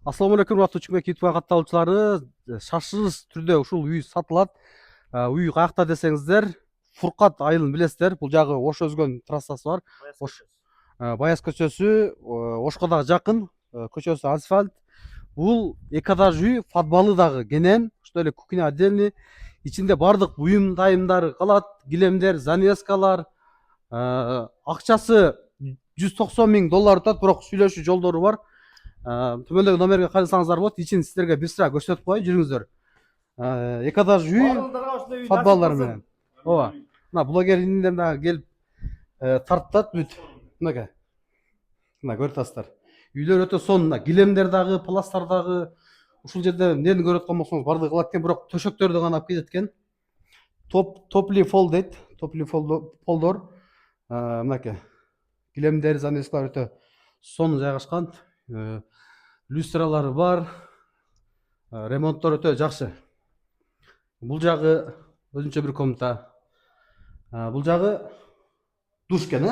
Assalamu алейкум, ураттуу Чүмек YouTube катталуучулары. Шашырыс түрдө ушул үй сатылат. Үй каякта десеңиздер, Фуркат айылын билесиздер. Бул жагы Ош өзгөн трассасы бар. Ош Баяс көчөсү, Ошко дагы жакын. Көчөсү асфальт. Бул эки этаж үй, подвалы дагы кенен, ошто эле кухня отдельный. Ичинде бардык буюм дайымдары калат, килемдер, занескалар. Акчасы $190,000 өтөт, бирок сүйлөшүү жолдору бар. Төмөндөгү номерге кайрылсаңыздар болот. Ичин сиздерге бир сыра көрсөтүп коеюн, жүрүңүздөр. Эки этаж үй, подвалдар менен. Ооба. Мына блогер иниден дагы келип тарттат бүт. Мынакей. Мына көрүп атасыздар. Үйлөр өтө сонун. Килемдер дагы, пластар дагы. Ушул жерде эмнени көрүп аткан болсоңуз бардыгы калат экен, бирок төшөктөрдү гана алып кетет экен. Топли фол дейт. Топли фолдор. Мынакей. Килемдер, занескалар өтө сонун жайгашкан. Люстралары бар. Ремонттор өтө жакшы. Бул жагы өзүнчө бир комната. Бул жагы душ экен,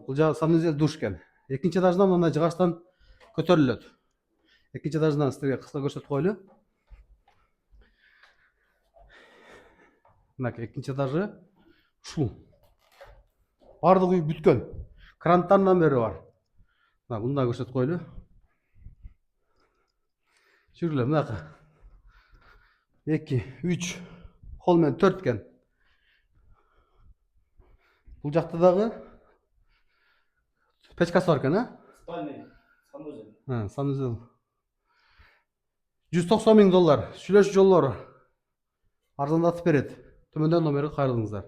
Бул жагы санузел душ экен. Экинчи этаждан мындай жыгачтан көтөрүлөт. Экинчи этаждан сиздерге кыска көрсөтүп коелу. Мынакей экинчи этажы ушул. Бардык үй бүткөн. Кранттан номери бар. Мына да көрсөтүп коелу. Жүргүлө мынака. 2, 3, кол менен 4 экен. Бул жакта дагы печкасы бар экен, Спальный, санузел. Санузел. $190,000. Сүйлөшүү жолдору арзандатып берет. Төмөндөн номерге кайрылыңыздар.